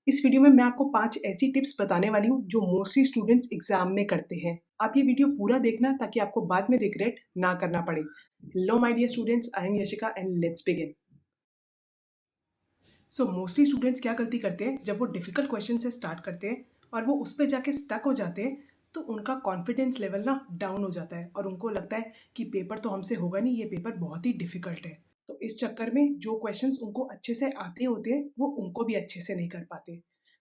इस वीडियो में मैं आपको 5 ऐसी टिप्स बताने वाली हूँ जो मोस्टली स्टूडेंट्स एग्जाम में करते हैं। आप ये वीडियो पूरा देखना ताकि आपको बाद में रिग्रेट ना करना पड़े। Hello my dear students, I am Yashika and let's begin. So mostly students क्या गलती करते हैं, जब वो डिफिकल्ट क्वेश्चन से स्टार्ट करते हैं और वो उस पर जाके स्टक हो जाते हैं तो उनका कॉन्फिडेंस लेवल ना डाउन हो जाता है और उनको लगता है कि पेपर तो हमसे होगा नहीं, ये पेपर बहुत ही डिफिकल्ट है। तो इस चक्कर में जो क्वेश्चंस उनको अच्छे से आते होते हैं वो उनको भी अच्छे से नहीं कर पाते।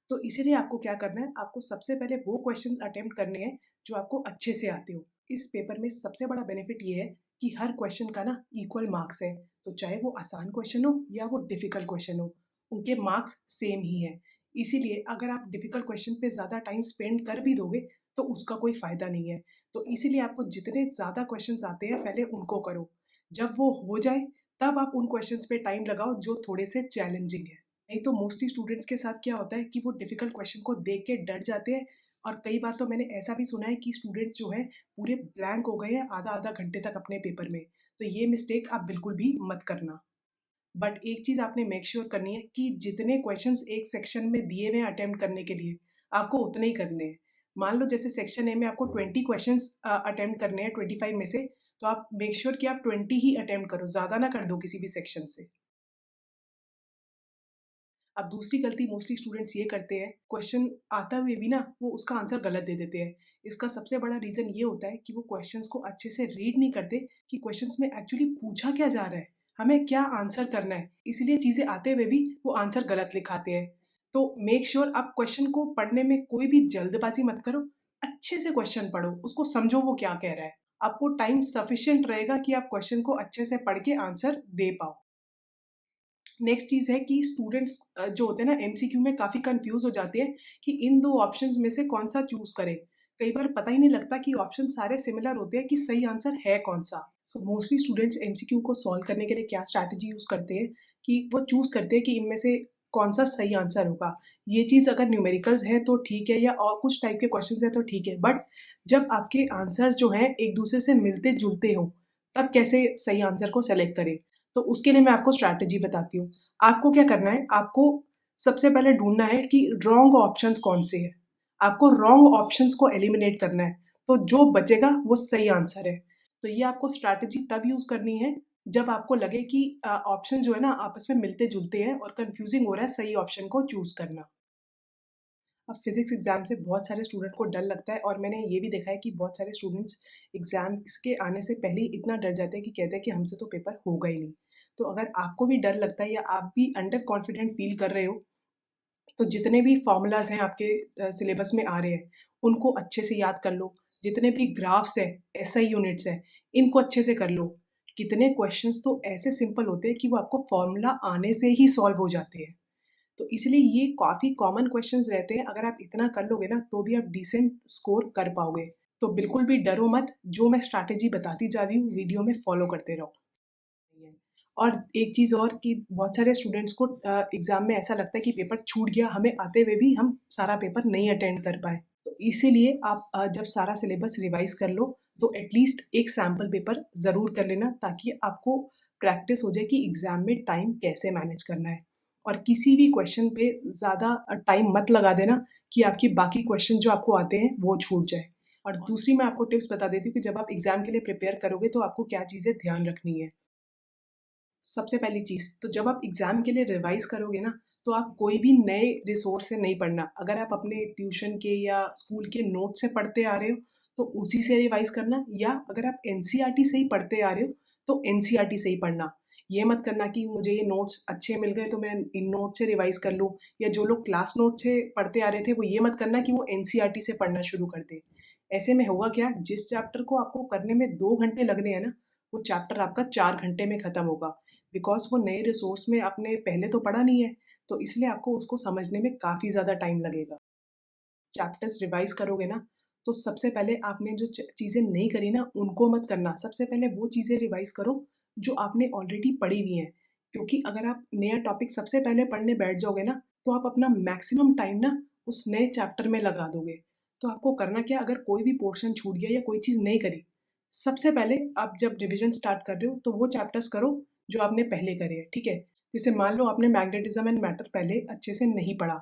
तो इसीलिए आपको क्या करना है, आपको सबसे पहले वो क्वेश्चन अटेम्प्ट करने हैं जो आपको अच्छे से आते हो। इस पेपर में सबसे बड़ा बेनिफिट ये है कि हर क्वेश्चन का ना इक्वल मार्क्स है। तो चाहे वो आसान क्वेश्चन हो या वो डिफिकल्ट क्वेश्चन हो, उनके मार्क्स सेम ही है। इसीलिए अगर आप डिफिकल्ट क्वेश्चन पे ज़्यादा टाइम स्पेंड कर भी दोगे तो उसका कोई फ़ायदा नहीं है। तो इसीलिए आपको जितने ज़्यादा क्वेश्चंस आते हैं पहले उनको करो। जब वो हो जाए तब आप उन क्वेश्चंस पे टाइम लगाओ जो थोड़े से चैलेंजिंग है। नहीं तो मोस्टली स्टूडेंट्स के साथ क्या होता है कि वो डिफिकल्ट क्वेश्चन को देख के डर जाते हैं। और कई बार तो मैंने ऐसा भी सुना है कि स्टूडेंट्स जो है पूरे ब्लैंक हो गए हैं आधा आधा घंटे तक अपने पेपर में। तो ये मिस्टेक आप बिल्कुल भी मत करना। बट एक चीज़ आपने मेक श्योर करनी है कि जितने क्वेश्चंस एक सेक्शन में दिए हुए हैं अटेम्प्ट करने के लिए, आपको उतने ही करने हैं। मान लो जैसे सेक्शन ए में आपको 20 क्वेश्चंस अटेम्प्ट करने हैं 25 में से, तो आप मेक श्योर कि आप 20 ही अटेम्प्ट करो, ज़्यादा ना कर दो किसी भी सेक्शन से। अब दूसरी गलती मोस्टली स्टूडेंट्स ये करते हैं, क्वेश्चन आता हुए भी ना वो उसका आंसर गलत दे देते हैं। इसका सबसे बड़ा रीज़न ये होता है कि वो क्वेश्चंस को अच्छे से रीड नहीं करते कि क्वेश्चंस में एक्चुअली पूछा क्या जा रहा है, हमें क्या आंसर करना है। इसीलिए चीज़ें आते हुए भी वो आंसर गलत लिखाते हैं। तो मेक श्योर आप क्वेश्चन को पढ़ने में कोई भी जल्दबाजी मत करो। अच्छे से क्वेश्चन पढ़ो, उसको समझो वो क्या कह रहा है। आपको टाइम सफिशिएंट रहेगा कि आप क्वेश्चन को अच्छे से पढ़ के आंसर दे पाओ। नेक्स्ट चीज़ है कि स्टूडेंट्स जो होते हैं ना एमसीक्यू में काफ़ी कंफ्यूज हो जाते हैं कि इन दो ऑप्शंस में से कौन सा चूज करें। कई बार पता ही नहीं लगता कि ऑप्शन सारे सिमिलर होते हैं कि सही आंसर है कौन सा। तो मोस्टली स्टूडेंट्स एमसीक्यू को सॉल्व करने के लिए क्या स्ट्रैटेजी यूज करते हैं कि वो चूज करते हैं कि इनमें से कौन सा सही आंसर होगा। ये चीज़ अगर न्यूमेरिकल्स है तो ठीक है, या और कुछ टाइप के क्वेश्चन है तो ठीक है, बट जब आपके आंसर जो हैं एक दूसरे से मिलते जुलते हो तब कैसे सही आंसर को सेलेक्ट करें। तो उसके लिए मैं आपको स्ट्रैटेजी बताती हूँ। आपको क्या करना है, आपको सबसे पहले ढूँढना है कि रॉन्ग ऑप्शंस कौन से हैं। आपको रॉन्ग ऑप्शंस को एलिमिनेट करना है, तो जो बचेगा वो सही आंसर है। तो ये आपको स्ट्रैटेजी तब यूज़ करनी है जब आपको लगे कि ऑप्शन जो है ना आपस में मिलते-जुलते हैं और कन्फ्यूज़िंग हो रहा है सही ऑप्शन को चूज़ करना। अब फिज़िक्स एग्ज़ाम से बहुत सारे स्टूडेंट को डर लगता है और मैंने ये भी देखा है कि बहुत सारे स्टूडेंट्स एग्ज़ाम्स के आने से पहले ही इतना डर जाते हैं कि कहते हैं कि हमसे तो पेपर होगा ही नहीं। तो अगर आपको भी डर लगता है या आप भी अंडर कॉन्फिडेंट फ़ील कर रहे हो, तो जितने भी फ़ॉर्मूलाज़ हैं आपके सिलेबस में आ रहे हैं, उनको अच्छे से याद कर लो। जितने भी ग्राफ्स हैं, एसआई यूनिट्स हैं, इनको अच्छे से कर लो। कितने क्वेश्चंस तो ऐसे सिंपल होते हैं कि वो आपको फ़ॉर्मूला आने से ही सॉल्व हो जाते हैं। तो इसलिए ये काफ़ी कॉमन क्वेश्चंस रहते हैं, अगर आप इतना कर लोगे ना तो भी आप डिसेंट स्कोर कर पाओगे। तो बिल्कुल भी डरो मत, जो मैं स्ट्रैटेजी बताती जा रही हूँ वीडियो में फॉलो करते रहो। और एक चीज़ और कि बहुत सारे स्टूडेंट्स को एग्ज़ाम में ऐसा लगता है कि पेपर छूट गया, हमें आते हुए भी हम सारा पेपर नहीं अटेंड कर पाए। तो इसीलिए आप जब सारा सिलेबस रिवाइज़ कर लो तो एटलीस्ट एक सैंपल पेपर ज़रूर कर लेना, ताकि आपको प्रैक्टिस हो जाए कि एग्ज़ाम में टाइम कैसे मैनेज करना है। और किसी भी क्वेश्चन पे ज़्यादा टाइम मत लगा देना कि आपकी बाकी क्वेश्चन जो आपको आते हैं वो छूट जाए। और दूसरी मैं आपको टिप्स बता देती हूँ कि जब आप एग्ज़ाम के लिए प्रिपेयर करोगे तो आपको क्या चीज़ें ध्यान रखनी है। सबसे पहली चीज़ तो जब आप एग्ज़ाम के लिए रिवाइज़ करोगे ना, तो आप कोई भी नए रिसोर्स से नहीं पढ़ना। अगर आप अपने ट्यूशन के या स्कूल के नोट से पढ़ते आ रहे हो, तो उसी से रिवाइज़ करना, या अगर आप एनसीईआरटी से ही पढ़ते आ रहे हो, तो एनसीईआरटी से ही पढ़ना। ये मत करना कि मुझे ये नोट्स अच्छे मिल गए तो मैं इन नोट से रिवाइज़ कर लूँ, या जो लोग क्लास नोट से पढ़ते आ रहे थे, वो ये मत करना कि वो एनसीईआरटी से पढ़ना शुरू कर दें। ऐसे में होगा क्या, जिस चैप्टर को आपको करने में 2 घंटे लगने हैं ना, वो चैप्टर आपका 4 घंटे में खत्म होगा। बिकॉज़ वो नए रिसोर्स में आपने पहले तो पढ़ा नहीं है, तो इसलिए आपको उसको समझने में काफ़ी ज़्यादा टाइम लगेगा। चैप्टर्स रिवाइज़ करोगे ना, तो सबसे पहले आपने जो चीज़ें नहीं करी ना, उनको मत करना। सबसे पहले वो चीज़ें रिवाइज़ करो जो आपने ऑलरेडी पढ़ी हुई हैं। क्योंकि अगर आप नया टॉपिक सबसे पहले पढ़ने बैठ जाओगे ना, तो आप अपना मैक्सिमम टाइम ना उस नए चैप्टर में लगा दोगे। तो आपको करना क्या, अगर कोई भी पोर्शन छूट गया या कोई चीज़ नहीं करी, सबसे पहले आप जब रिविज़न स्टार्ट कर रहे हो, तो वो चैप्टर्स करो जो आपने पहले करे हैं, ठीक है? जैसे मान लो आपने मैग्नेटिज़्म एंड मैटर पहले अच्छे से नहीं पढ़ा,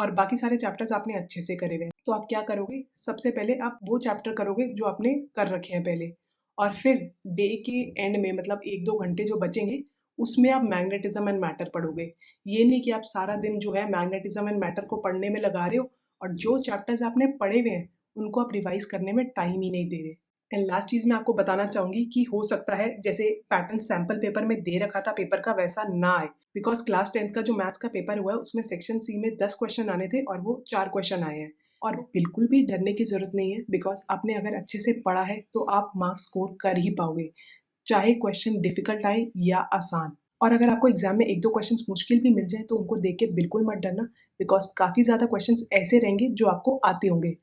और बाकी सारे चैप्टर्स आपने अच्छे से करे हुए हैं। तो आप क्या करोगे, सबसे पहले आप वो चैप्टर करोगे जो आपने कर रखे हैं पहले, और फिर डे के एंड में मतलब 1-2 घंटे जो बचेंगे उसमें आप मैग्नेटिज्म एंड मैटर पढ़ोगे। ये नहीं कि आप सारा दिन जो है मैग्नेटिज्म एंड मैटर को पढ़ने में लगा रहे हो और जो चैप्टर्स आपने पढ़े हुए हैं उनको आप रिवाइज करने में टाइम ही नहीं दे रहे। एंड लास्ट चीज़ मैं आपको बताना चाहूँगी कि हो सकता है जैसे पैटर्न सैम्पल पेपर में दे रखा था पेपर का वैसा ना आए, बिकॉज क्लास 10th का जो मैथ्स का पेपर हुआ है उसमें सेक्शन सी में 10 क्वेश्चन आने थे और वो 4 क्वेश्चन आए हैं। और बिल्कुल भी डरने की ज़रूरत नहीं है, बिकॉज आपने अगर अच्छे से पढ़ा है तो आप मार्क्स स्कोर कर ही पाओगे, चाहे क्वेश्चन डिफिकल्ट आए या आसान। और अगर आपको एग्जाम में 1-2 क्वेश्चंस मुश्किल भी मिल जाए तो उनको देख के बिल्कुल मत डरना, बिकॉज काफ़ी ज़्यादा क्वेश्चंस ऐसे रहेंगे जो आपको आते होंगे।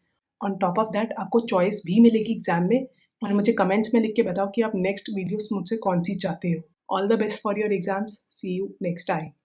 ऑन टॉप ऑफ दैट आपको चॉइस भी मिलेगी एग्जाम में, और मुझे कमेंट्स में लिख के बताओ कि आप नेक्स्ट वीडियोस मुझसे कौन सी चाहते हो। All the best for your exams, see you next time.